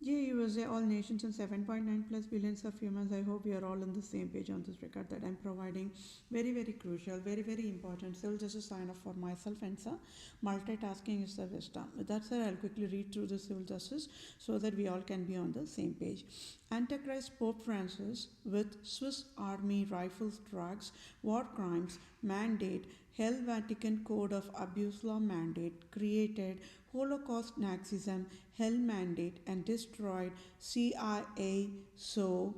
USA, all nations and 7.9 plus billions of humans. I hope we are all on the same page on this record that I'm providing. Very, very crucial, very, very important. So just a sign up for myself and sir. Multitasking is the wisdom. With that said, I'll quickly read through the civil justice so that we all can be on the same page. Antichrist Pope Francis with Swiss Army rifles, drugs, war crimes, mandate, Hell Vatican Code of Abuse Law mandate, created Holocaust Nazism, Hell mandate, and destroyed CIA. So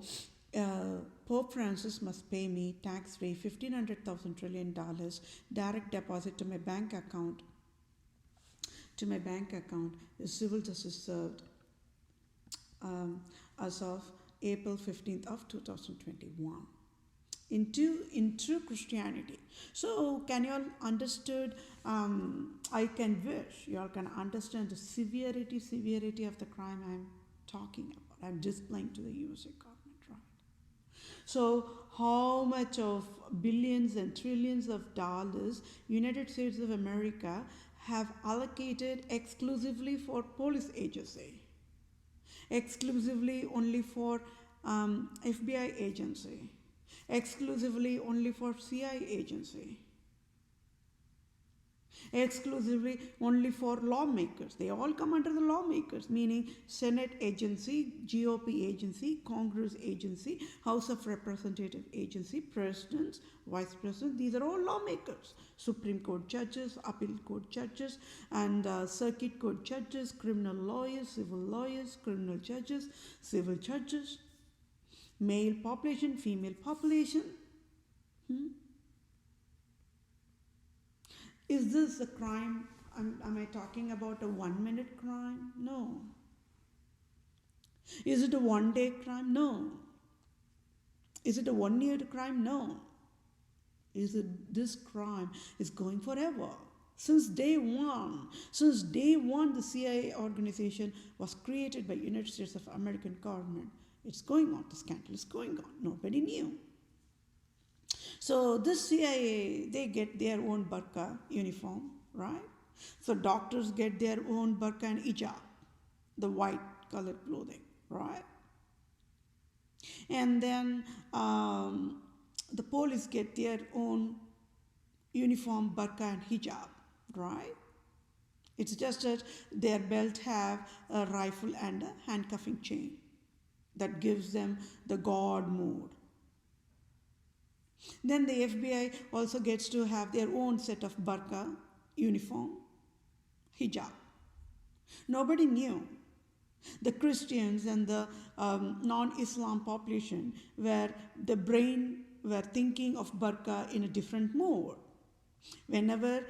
Pope Francis must pay me tax-free $1,500,000 trillion direct deposit to my bank account. The civil justice served as of April 15th of 2021. In true Christianity. So can you all understood, I can wish you all can understand the severity of the crime I'm talking about. I'm displaying to the USA government, right? So how much of billions and trillions of dollars United States of America have allocated exclusively for police agency, exclusively only for FBI agency, exclusively only for CIA agency, exclusively only for lawmakers. They all come under the lawmakers, meaning Senate agency, GOP agency, Congress agency, House of Representative agency, presidents, vice presidents. These are all lawmakers. Supreme Court judges, appeal court judges, and circuit court judges, criminal lawyers, civil lawyers, criminal judges, civil judges, male population, female population. Is this a crime? Am I talking about a 1 minute crime? No. Is it a 1 day crime? No. Is it a 1 year crime? No. This crime is going forever. Since day one, the CIA organization was created by United States of American government. It's going on. The scandal is going on. Nobody knew. So this CIA, they get their own burqa uniform, right? So doctors get their own burqa and hijab, the white colored clothing, right? And then the police get their own uniform burqa and hijab, right? It's just that their belt have a rifle and a handcuffing chain that gives them the God mode. Then the FBI also gets to have their own set of burqa, uniform, hijab. Nobody knew. The Christians and the non-Islam population were thinking of burqa in a different mode. Whenever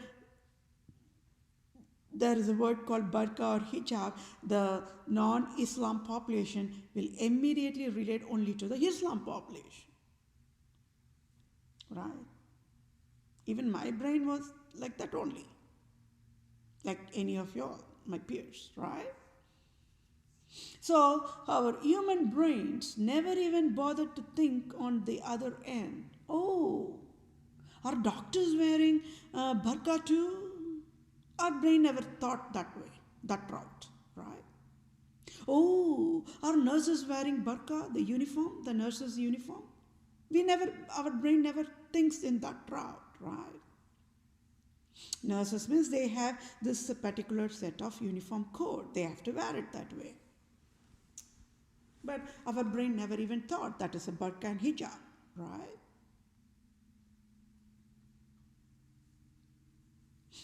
there is a word called burqa or hijab, the non-Islam population will immediately relate only to the Islam population. Right? Even my brain was like that only. Like any of y'all, my peers, right? So our human brains never even bothered to think on the other end. Oh, are doctors wearing burqa too? Our brain never thought that way, that route, right? Oh, are nurses wearing burqa, the uniform, the nurses' uniform? Our brain never thinks in that route, right? Nurses means they have this particular set of uniform code. They have to wear it that way. But our brain never even thought that is a burqa and hijab, right?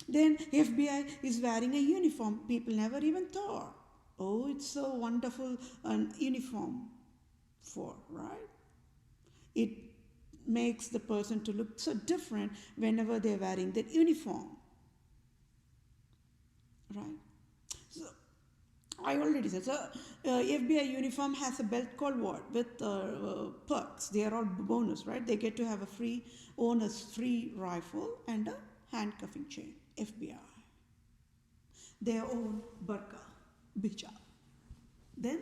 Then FBI is wearing a uniform. People never even thought, oh, it's so wonderful an uniform for, right? It makes the person to look so different whenever they're wearing that uniform, right? So I already said, so FBI uniform has a belt called what? With perks. They are all bonus, right? They get to have owner's free rifle and a handcuffing chain. FBI. Their own burqa, hijab. Then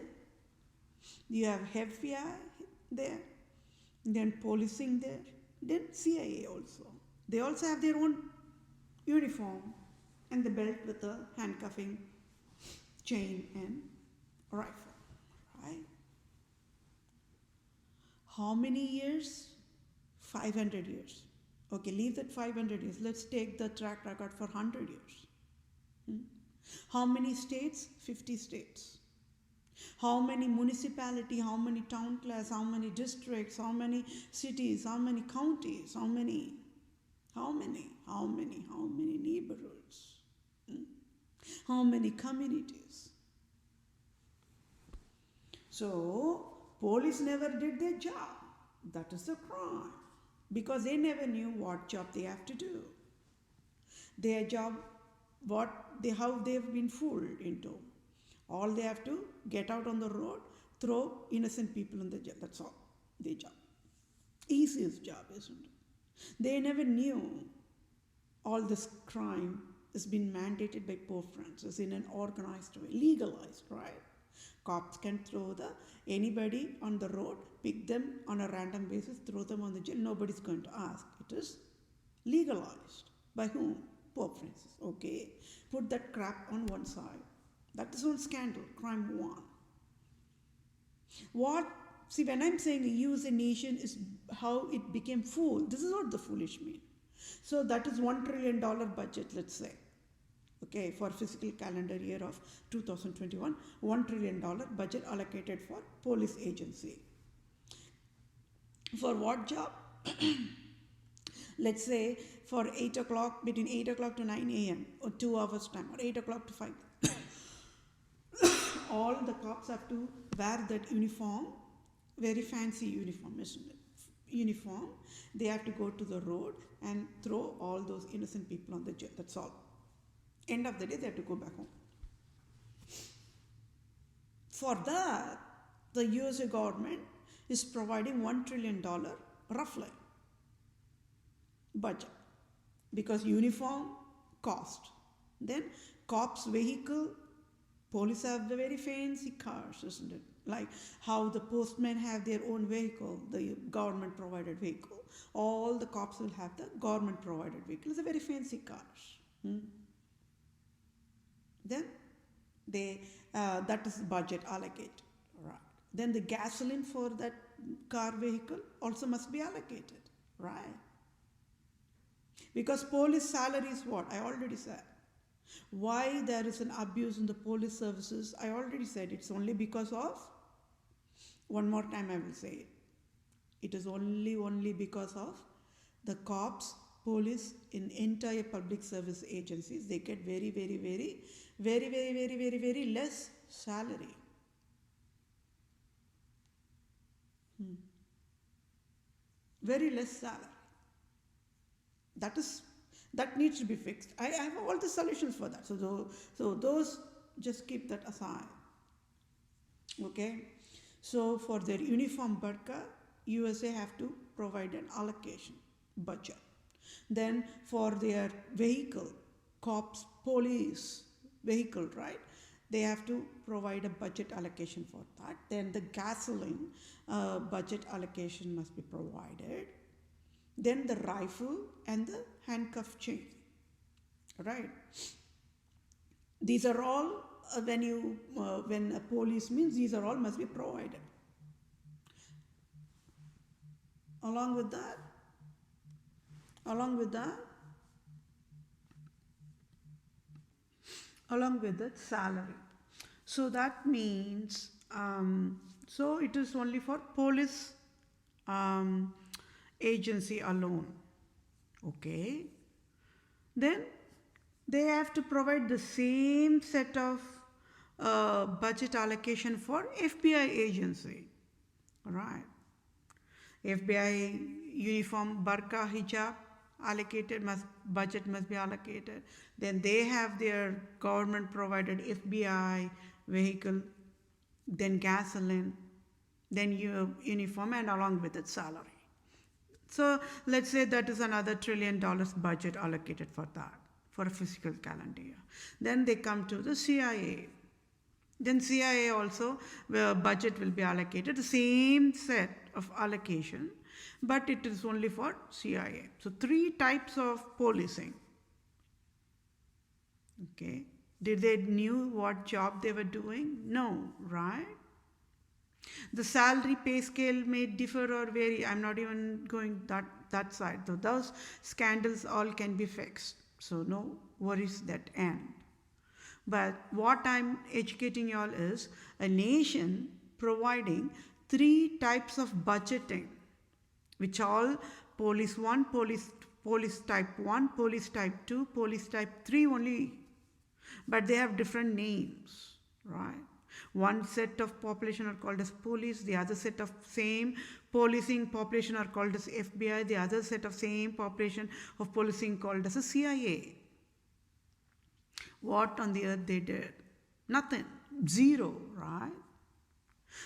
you have FBI there, then policing there, then CIA also. They also have their own uniform and the belt with a handcuffing chain and rifle. How many years? 500 years. Okay, leave that 500 years. Let's take the track record for 100 years. How many states? 50 states. How many municipality, how many town class, how many districts, how many cities, how many counties, how many neighborhoods, how many communities. So, police never did their job. That is the crime. Because they never knew what job they have to do. Their job, how they've been fooled into. All they have to get out on the road, throw innocent people in the jail. That's all. Their job. Easiest job, isn't it? They never knew all this crime has been mandated by Pope Francis in an organized way, legalized, right? Cops can throw anybody on the road, pick them on a random basis, throw them on the jail. Nobody's going to ask. It is legalized. By whom? Pope Francis. Okay. Put that crap on one side. That is one scandal. Crime one. See, when I'm saying a USA nation is how it became fool, this is what the foolish mean. So that is $1 trillion budget, let's say. Okay, for fiscal calendar year of 2021, $1 trillion budget allocated for police agency. For what job? Let's say for 8 o'clock, between 8 o'clock to 9 a.m. or 2 hours time, or 8 o'clock to 5. All the cops have to wear that uniform, very fancy uniform, isn't it? Uniform. They have to go to the road and throw all those innocent people on the jail. That's all. End of the day, they have to go back home. For that, the USA government is providing $1 trillion, roughly, budget. Because uniform, cost. Then, cops' vehicle, police have the very fancy cars, isn't it? Like how the postmen have their own vehicle, the government provided vehicle. All the cops will have the government provided vehicle. It's a very fancy cars. Then that is budget allocated. Right. Then the gasoline for that car vehicle also must be allocated. Right. Because police salary is what? I already said. Why there is an abuse in the police services? I already said it's only because of, one more time I will say it. It is only because of the cops, police, in entire public service agencies, they get very less salary. Very less salary. That needs to be fixed. I have all the solutions for that. So those, just keep that aside. Okay. So for their uniform burqa, USA have to provide an allocation budget. Then for their vehicle, cops, police vehicle, right? They have to provide a budget allocation for that. Then the gasoline budget allocation must be provided. Then the rifle and the handcuff chain, right? These are all, when a police means, these are all must be provided. Along with that, salary. So that means, so it is only for police agency alone. Okay. Then they have to provide the same set of budget allocation for FBI agency. Right. FBI uniform, burqa, hijab allocated, budget must be allocated. Then they have their government provided FBI vehicle, then gasoline, then uniform, and along with its salary. So let's say that is another $1 trillion budget allocated for that, for a fiscal calendar year. Then they come to the CIA. Then CIA also, where budget will be allocated, the same set of allocation, but it is only for CIA. So 3 types of policing. Okay. Did they knew what job they were doing? No, right? The salary pay scale may differ or vary. I'm not even going that side. So those scandals all can be fixed. So no worries that end. But what I'm educating y'all is a nation providing 3 types of budgeting, which all police 1, police type 1, police type 2, police type 3 only. But they have different names, right? One set of population are called as police, the other set of same policing population are called as FBI, the other set of same population of policing called as a CIA. What on the earth they did? Nothing. Zero, right?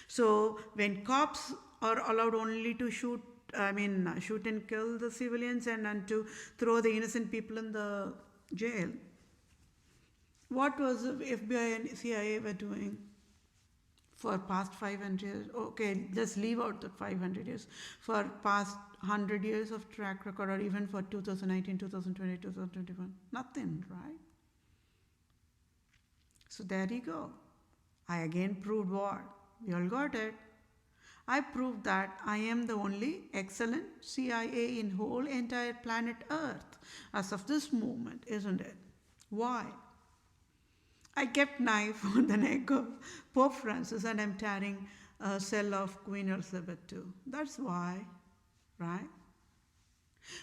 So when cops are allowed only to shoot and kill the civilians and to throw the innocent people in the jail, what was the FBI and CIA were doing for past 500 years? Okay, just leave out the 500 years. For past 100 years of track record, or even for 2019, 2020, 2021, nothing, right? So there you go. I again proved what? We all got it. I proved that I am the only excellent CIA in whole entire planet Earth as of this moment, isn't it? Why? I kept knife on the neck of Pope Francis and I'm tearing a cell of Queen Elizabeth too. That's why, right?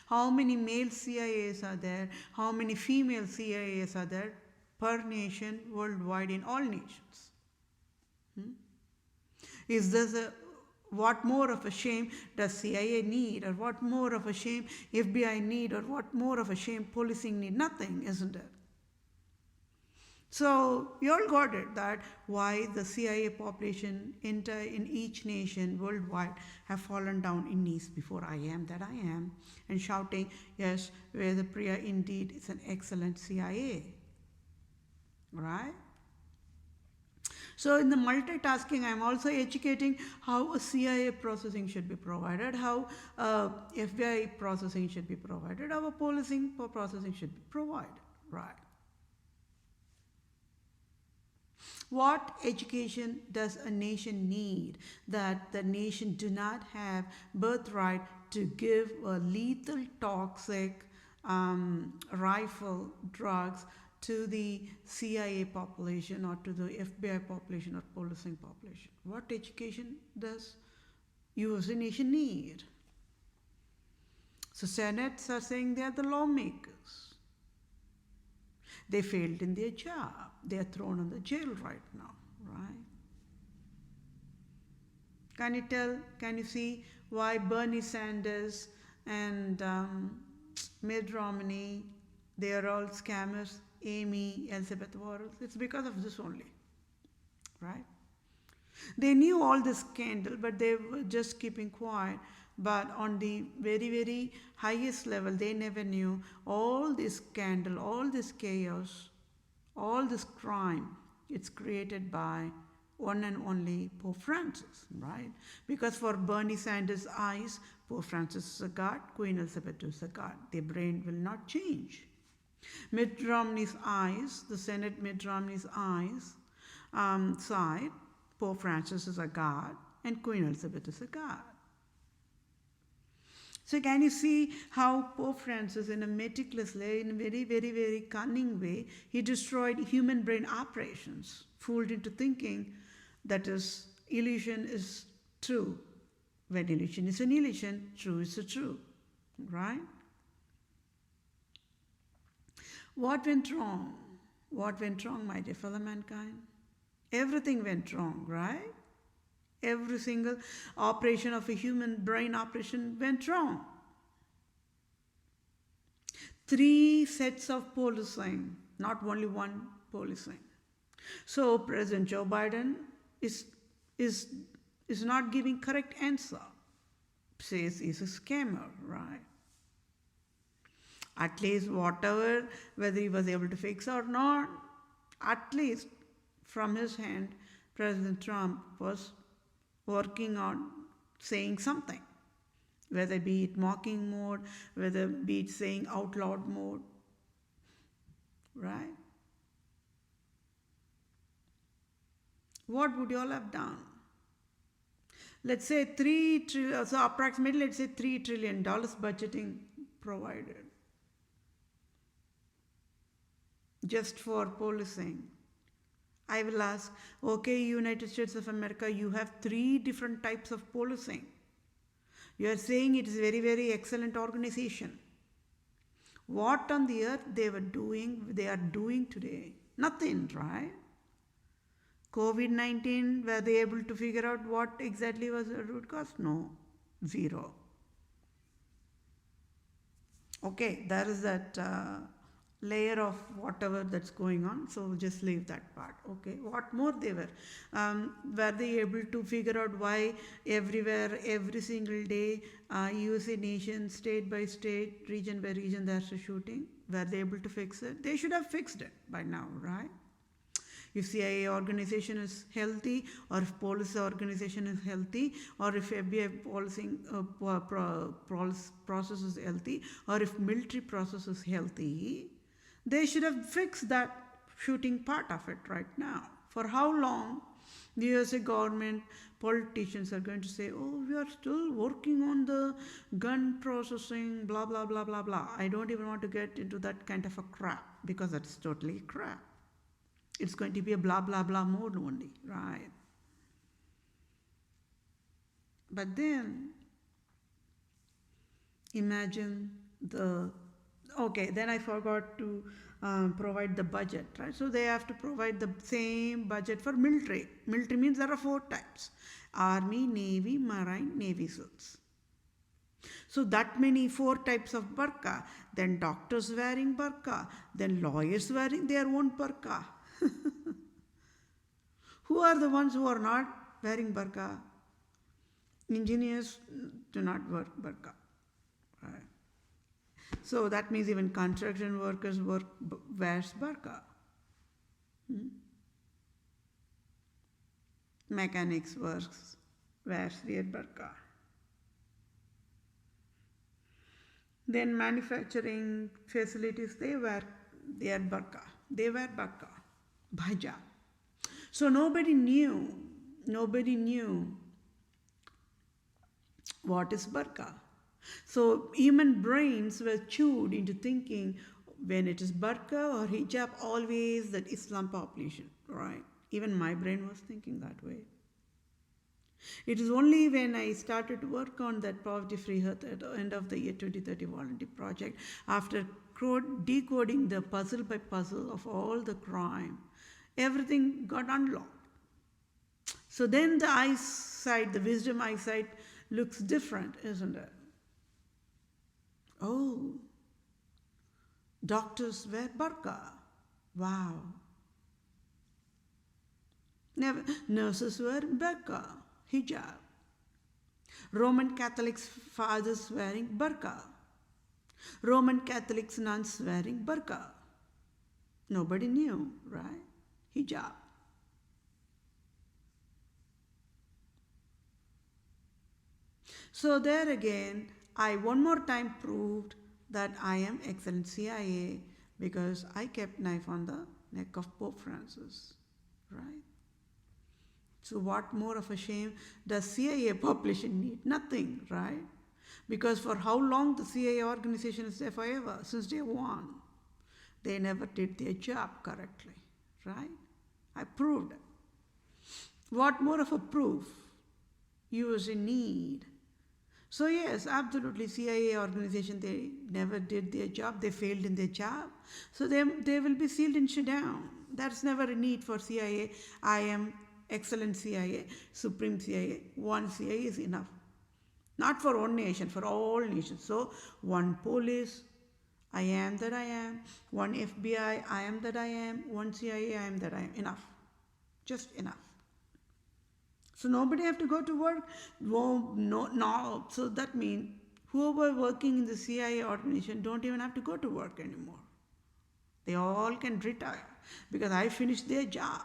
How many male CIAs are there? How many female CIAs are there per nation worldwide in all nations? Is this what more of a shame does CIA need, or what more of a shame FBI need, or what more of a shame policing need? Nothing, isn't it? So you all got it, that why the CIA population in each nation worldwide have fallen down in knees before I am that I am, and shouting, yes, Vethapriya indeed is an excellent CIA, right? So in the multitasking, I'm also educating how a CIA processing should be provided, how FBI processing should be provided, how a policing processing should be provided, right? What education does a nation need that the nation do not have birthright to give a lethal, toxic rifle drugs to the CIA population or to the FBI population or policing population? What education does you as a nation need? So senates are saying they are the lawmakers. They failed in their job. They are thrown in the jail right now, right? Can you see why Bernie Sanders and Mitt Romney, they are all scammers? Amy, Elizabeth Warren, it's because of this only, right? They knew all this scandal, but they were just keeping quiet. But on the very, very highest level, they never knew all this scandal, all this chaos, all this crime. It's created by one and only Pope Francis, right? Because for Bernie Sanders' eyes, Pope Francis is a god, Queen Elizabeth is a god. Their brain will not change. Mitt Romney's eyes, the Senate Mitt Romney's eyes side, Pope Francis is a god and Queen Elizabeth is a god. So can you see how Pope Francis, in a meticulous way, in a very, very, very cunning way, he destroyed human brain operations, fooled into thinking that is illusion is true. When illusion is an illusion, true is a true, right? What went wrong? What went wrong, my dear fellow mankind? Everything went wrong, right? Every single operation of a human brain operation went wrong. 3 sets of policing, not only one policing. So President Joe Biden is not giving correct answer. Says he's a scammer, right? At least whatever, whether he was able to fix or not, at least from his hand, President Trump was working on saying something, whether be it mocking mode, whether be it saying out loud mode, right? What would you all have done? Let's say 3 trillion, so approximately let's say $3 trillion budgeting provided just for policing. I will ask, okay, United States of America, you have 3 different types of policing. You are saying it is a very, very excellent organization. What on the earth they are doing today? Nothing, right? COVID-19, were they able to figure out what exactly was the root cause? No, zero. Okay, there is that layer of whatever that's going on, so just leave that part. Okay, what more they were they able to figure out why everywhere, every single day, USA nation, state by state, region by region, there's a shooting? Were they able to fix it? They should have fixed it by now, right? If CIA organization is healthy, or if police organization is healthy, or if FBI policing process is healthy, or if military process is healthy, they should have fixed that shooting part of it right now. For how long the USA government, politicians are going to say, oh, we are still working on the gun processing, blah, blah, blah, blah, blah. I don't even want to get into that kind of a crap, because that's totally crap. It's going to be a blah, blah, blah mode only, right? But then, imagine okay, then I forgot to provide the budget, right? So they have to provide the same budget for military. Military means there are 4 types: Army, Navy, Marine, Navy SEALs. So that many 4 types of burqa, then doctors wearing burqa, then lawyers wearing their own burqa. Who are the ones who are not wearing burqa? Engineers do not wear burqa. Right. So that means even construction workers wears burqa. Mechanics wears their burqa. Then manufacturing facilities, they wear their burqa. They wear burqa, bhajab. So nobody knew what is burqa. So human brains were chewed into thinking when it is burqa or hijab, always that Islam population, right? Even my brain was thinking that way. It is only when I started to work on that poverty-free earth at the end of the year 2030 volunteer project, after decoding the puzzle by puzzle of all the crime, everything got unlocked. So then the eyesight, the wisdom eyesight looks different, isn't it? Oh, doctors wear burqa. Wow. Nurses wear burqa, hijab. Roman Catholics fathers wearing burqa. Roman Catholics nuns wearing burqa. Nobody knew, right? Hijab. So there again, I one more time proved that I am excellent CIA because I kept knife on the neck of Pope Francis, right? So what more of a shame does CIA population need? Nothing, right? Because for how long the CIA organization is there forever, since day one, they never did their job correctly, right? I proved it. What more of a proof? You was in need. So yes, absolutely, CIA organization, they never did their job. They failed in their job. So they will be sealed and shut down. That's never a need for CIA. I am excellent CIA, supreme CIA. One CIA is enough. Not for one nation, for all nations. So one police, I am that I am. One FBI, I am that I am. One CIA, I am that I am. Enough. Just enough. So nobody have to go to work. No. So that means whoever working in the CIA organization don't even have to go to work anymore. They all can retire because I finished their job.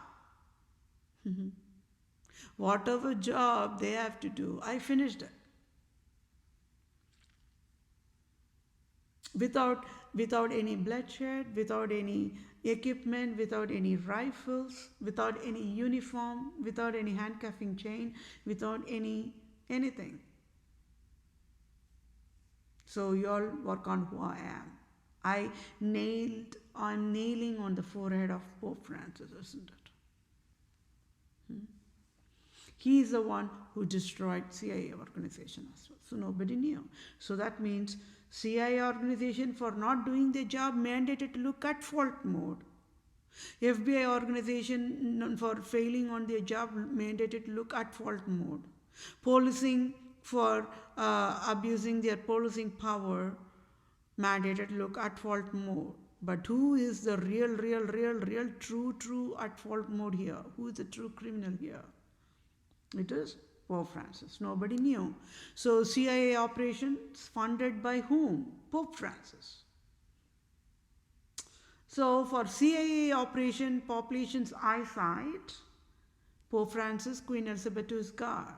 Whatever job they have to do, I finished it. Without any bloodshed, without any equipment, without any rifles, without any uniform, without any handcuffing chain, without any anything. So you all work on who I am. I'm nailing on the forehead of Pope Francis, isn't it? He is the one who destroyed CIA organization as well. So nobody knew. So that means CIA organization, for not doing their job, mandated to look at fault mode. FBI organization for failing on their job, mandated to look at fault mode. Policing for abusing their policing power, mandated to look at fault mode. But who is the real, true at fault mode here? Who is the true criminal here? It is Pope Francis. Nobody knew. So CIA operations funded by whom? Pope Francis. So for CIA operation, population's eyesight, Pope Francis, Queen Elizabeth is God.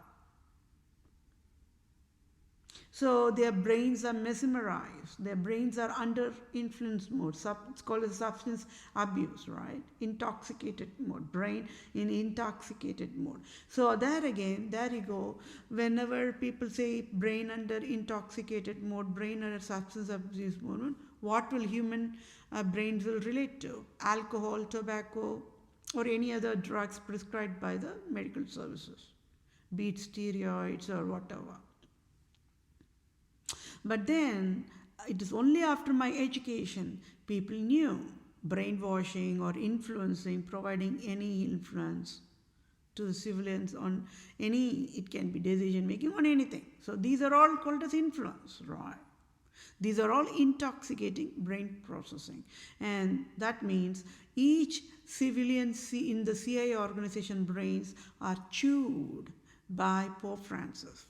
So their brains are mesmerized. Their brains are under influence mode. It's called a substance abuse, right? Intoxicated mode. Brain in intoxicated mode. So there again, there you go. Whenever people say brain under intoxicated mode, brain under substance abuse mode, what will human brains will relate to? Alcohol, tobacco, or any other drugs prescribed by the medical services, be it steroids or whatever. But then it is only after my education people knew brainwashing or influencing, providing any influence to the civilians on any, it can be decision making on anything. So these are all called as influence, right? These are all intoxicating brain processing. And that means each civilian in the CIA organization brains are chewed by Pope Francis.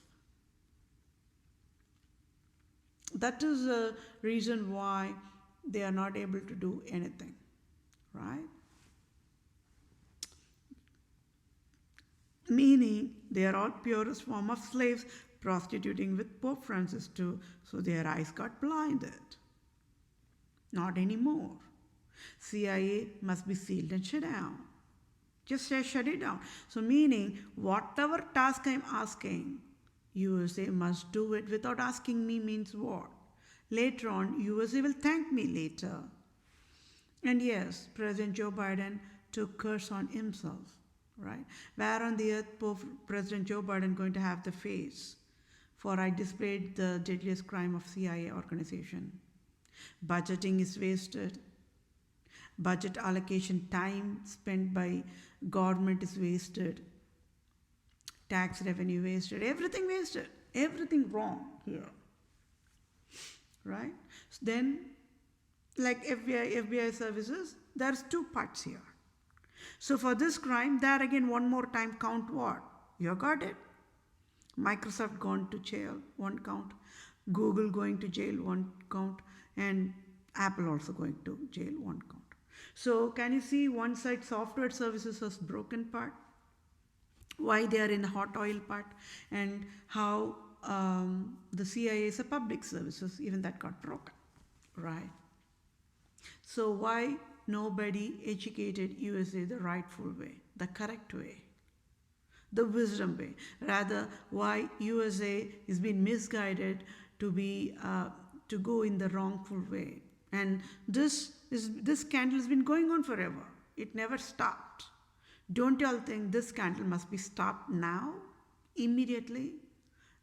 That is the reason why they are not able to do anything, right? Meaning they are all purest form of slaves prostituting with Pope Francis too, so their eyes got blinded. Not anymore. CIA must be sealed and shut down. Just shut it down. So meaning whatever task I'm asking, USA must do it without asking me means what? Later on, USA will thank me later. And yes, President Joe Biden took curse on himself, right? Where on the earth President Joe Biden going to have the face? For I displayed the deadliest crime of CIA organization. Budgeting is wasted. Budget allocation time spent by government is wasted. Tax revenue wasted, everything wasted, everything wrong here, right? So then, like FBI services, there's two parts here. So for this crime, there again one more time count what? You got it. Microsoft gone to jail, one count. Google going to jail, one count. And Apple also going to jail, one count. So can you see one side software services was broken part? Why they are in the hot oil part, and how the CIA is a public services, even that got broken, right? So why nobody educated USA the rightful way, the correct way, the wisdom way? Rather, why USA is being misguided to go in the wrongful way? And this scandal has been going on forever. It never stopped. Don't y'all think this scandal must be stopped now, immediately,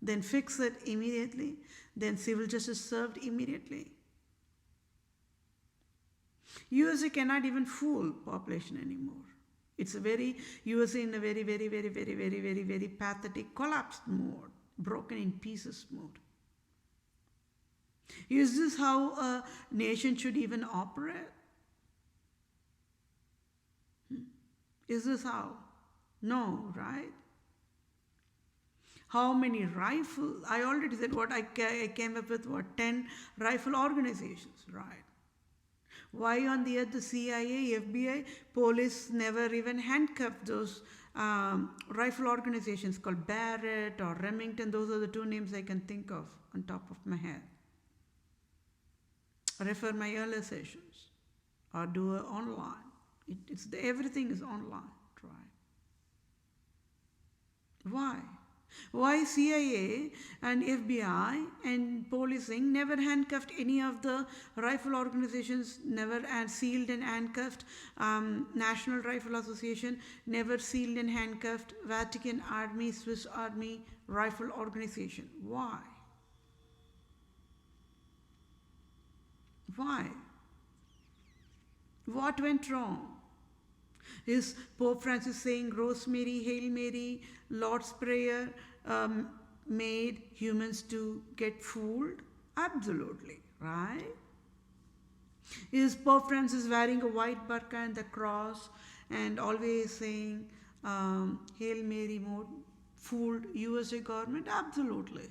then fix it immediately, then civil justice served immediately? USA cannot even fool population anymore. It's USA in a very pathetic collapsed mode, broken in pieces mode. Is this how a nation should even operate? Is this how? No, right? How many rifle? I already said what I came up with, 10 rifle organizations, right? Why on the earth the CIA, FBI, police never even handcuffed those rifle organizations called Barrett or Remington? Those are the two names I can think of on top of my head. Refer my earlier sessions or do it online. Everything is online, right? Why? Why CIA and FBI and policing never handcuffed any of the rifle organizations, never sealed and handcuffed, National Rifle Association never sealed and handcuffed, Vatican Army, Swiss Army Rifle Organization? Why? Why? What went wrong? Is Pope Francis saying Rosemary, Hail Mary, Lord's Prayer made humans to get fooled? Absolutely, right? Is Pope Francis wearing a white burqa and the cross and always saying Hail Mary mode fooled USA government? Absolutely,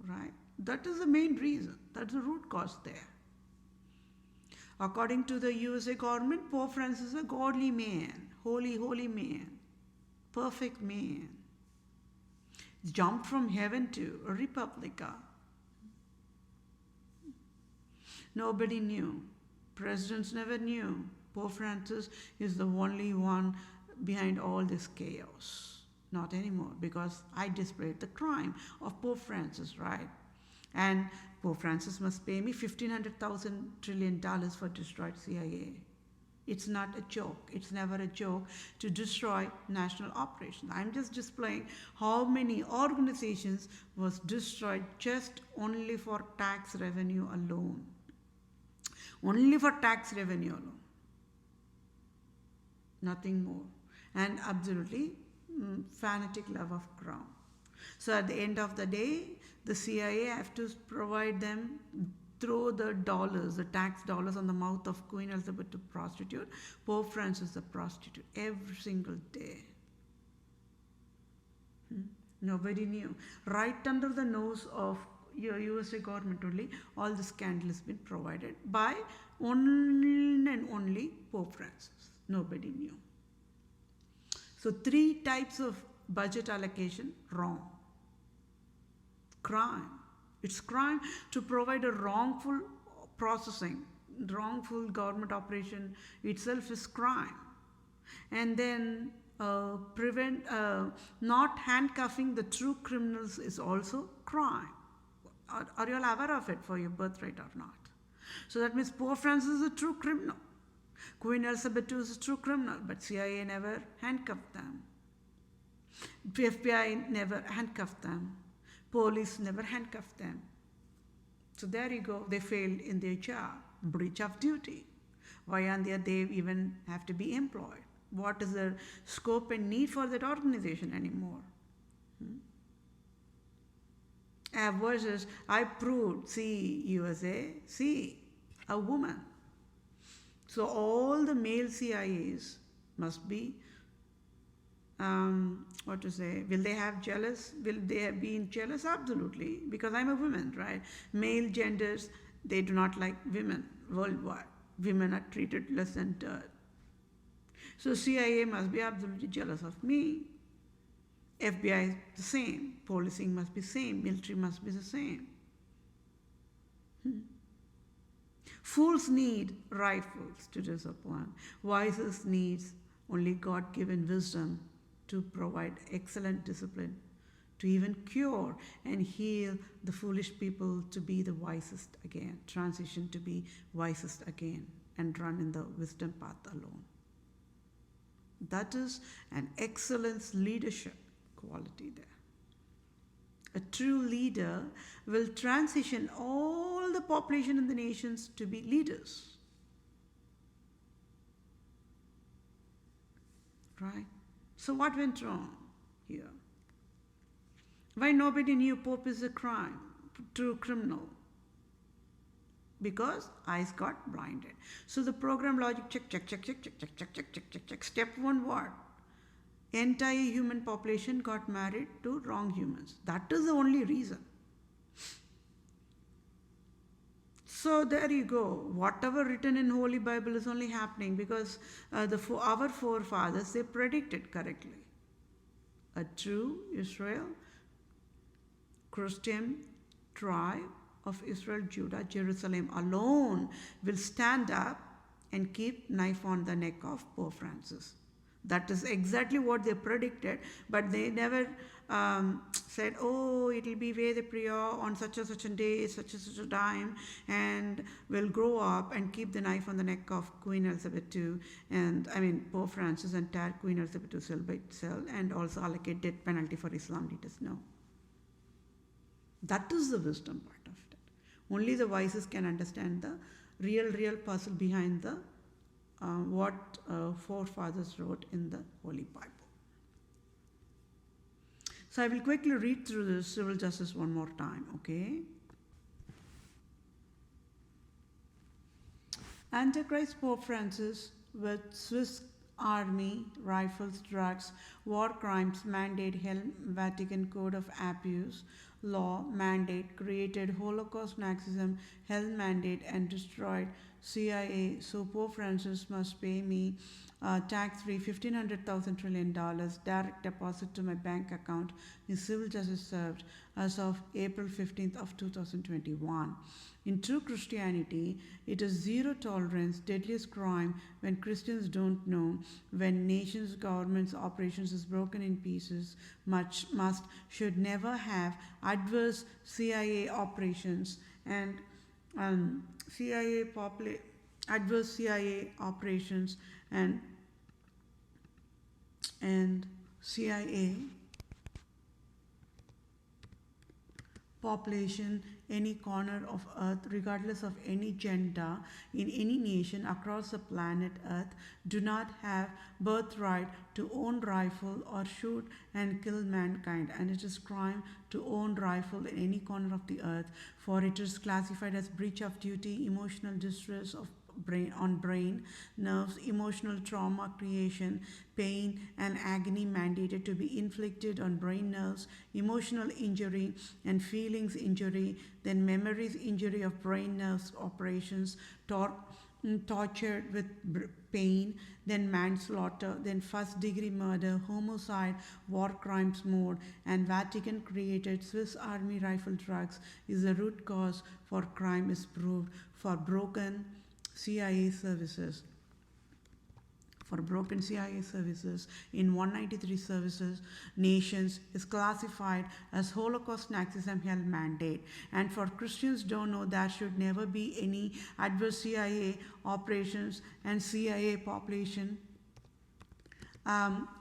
right? That is the main reason. That's the root cause there. According to the USA government, Pope Francis is a godly man, holy man, perfect man. Jumped from heaven to a Republica. Nobody knew. Presidents never knew. Pope Francis is the only one behind all this chaos. Not anymore, because I displayed the crime of Pope Francis, right? And Pope Francis must pay me $1,500 trillion for destroyed CIA. It's not a joke. It's never a joke to destroy national operations. I'm just displaying how many organizations was destroyed just only for tax revenue alone. Only for tax revenue alone. Nothing more. And absolutely fanatic love of crown. So at the end of the day, the CIA have to provide them, throw the dollars, the tax dollars on the mouth of Queen Elizabeth to prostitute. Pope Francis a prostitute every single day. Nobody knew. Right under the nose of your USA government only, all the scandal has been provided by only and only Pope Francis. Nobody knew. So 3 types of budget allocation wrong. Crime. It's crime to provide a wrongful processing. Wrongful government operation itself is crime. And then not handcuffing the true criminals is also crime. Are you all aware of it for your birthright or not? So that means Pope Francis is a true criminal. Queen Elizabeth II is a true criminal, but CIA never handcuffed them. FBI never handcuffed them. Police never handcuffed them. So there you go. They failed in their job. Breach of duty. Why aren't they even have to be employed? What is the scope and need for that organization anymore? Versus, I proved, see, USA, see, a woman. So all the male CIAs must be, will they have jealous? Will they have been jealous? Absolutely, because I'm a woman, right? Male genders, they do not like women worldwide. Women are treated less than dirt. So CIA must be absolutely jealous of me. FBI is the same. Policing must be same. Military must be the same. Fools need rifles to disappoint. Wisest needs only God-given wisdom to provide excellent discipline, to even cure and heal the foolish people to be the wisest again, transition to be wisest again, and run in the wisdom path alone. That is an excellence leadership quality there. A true leader will transition all the population in the nations to be leaders. Right? So what went wrong here? Why nobody knew Pope is a crime, true criminal? Because eyes got blinded. So the program logic check. Step 1 what? Entire human population got married to wrong humans. That is the only reason. So there you go. Whatever written in Holy Bible is only happening because our forefathers, they predicted correctly. A true Israel, Christian tribe of Israel, Judah, Jerusalem alone will stand up and keep knife on the neck of Pope Francis. That is exactly what they predicted, but they never said, oh, it'll be Vethapriya on such and such a day, such and such a time, and will grow up and keep the knife on the neck of Queen Elizabeth II, and Pope Francis, and tear Queen Elizabeth II cell by cell, and also allocate death penalty for Islam leaders. No. That is the wisdom part of it. Only the wisest can understand the real puzzle behind the what forefathers wrote in the Holy Bible. So I will quickly read through this civil justice one more time, okay? Antichrist Pope Francis with Swiss Army rifles, drugs, war crimes mandate held Vatican Code of Abuse law mandate created Holocaust Nazism hell mandate and destroyed CIA. So Pope Francis must pay me tax-free $1,500 trillion direct deposit to my bank account is civil justice served as of April 15th of 2021. In true Christianity, it is zero tolerance, deadliest crime when Christians don't know, when nations, governments, operations is broken in pieces, should never have adverse CIA operations and adverse CIA operations and CIA population any corner of earth regardless of any gender in any nation across the planet earth do not have birthright to own rifle or shoot and kill mankind, and it is crime to own rifle in any corner of the earth, for it is classified as breach of duty, emotional distress of brain, nerves, emotional trauma creation, pain and agony mandated to be inflicted on brain, nerves, emotional injury and feelings injury, then memories injury of brain, nerves, operations, tortured with pain, then manslaughter, then first-degree murder, homicide, war crimes mode, and Vatican created Swiss Army rifle drugs is the root cause for crime is proved for broken CIA services. For broken CIA services in 193 services nations is classified as Holocaust Nazism hell mandate. And for Christians don't know, there should never be any adverse CIA operations and CIA population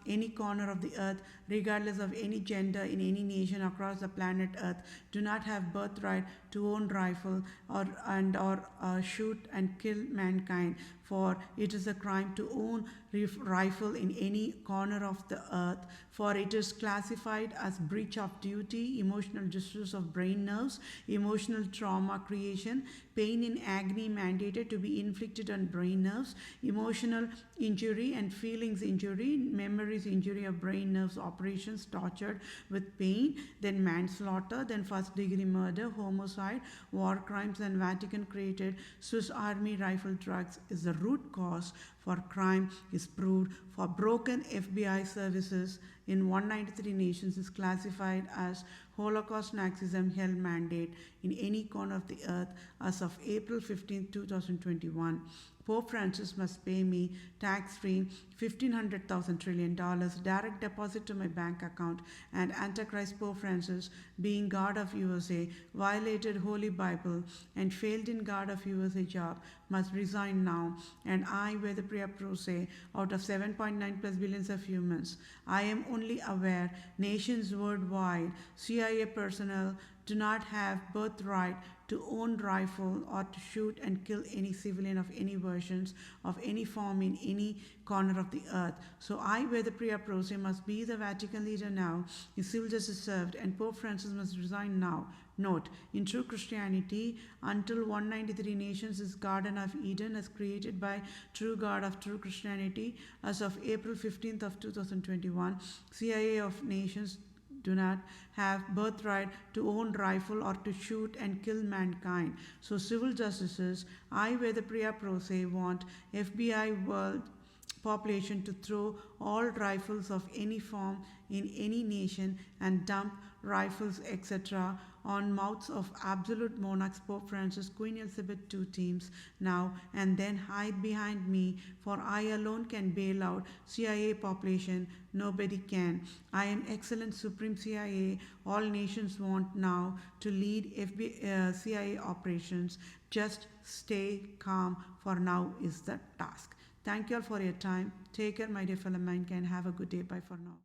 any corner of the earth, regardless of any gender in any nation across the planet earth, do not have birthright to own rifle or shoot and kill mankind, for it is a crime to own rifle in any corner of the earth, for it is classified as breach of duty, emotional distress of brain, nerves, emotional trauma creation, pain and agony mandated to be inflicted on brain, nerves, emotional injury and feelings injury, memories injury of brain, nerves, operations, tortured with pain, then manslaughter, then first-degree murder, homicide, war crimes, and Vatican created Swiss Army rifle drugs is the root cause for crime is proved for broken FBI services in 193 nations is classified as Holocaust Nazism hell mandate in any corner of the earth as of April 15, 2021. Pope Francis must pay me tax-free $1,500 trillion direct deposit to my bank account, and Antichrist Pope Francis, being God of USA, violated Holy Bible and failed in God of USA job, must resign now. And I, Vethapriya, PROSE, out of 7.9 plus billions of humans, I am only aware nations worldwide, CIA personnel do not have birthright to own rifle or to shoot and kill any civilian of any versions of any form in any corner of the earth. So I, Vethapriya PROSE, must be the Vatican leader now. His civil justice served, and Pope Francis must resign now. Note, in true Christianity, until 193 nations is Garden of Eden as created by true God of true Christianity as of April 15th of 2021, CIA of nations do not have birthright to own rifle or to shoot and kill mankind. So civil justices, I, Vethapriya PROSE, want FBI world population to throw all rifles of any form in any nation and dump rifles, etc., on mouths of absolute monarchs, Pope Francis, Queen Elizabeth II teams now, and then hide behind me, for I alone can bail out CIA population. Nobody can. I am excellent supreme CIA. All nations want now to lead CIA operations. Just stay calm for now is the task. Thank you all for your time. Take care, my dear fellow mankind. Have a good day. Bye for now.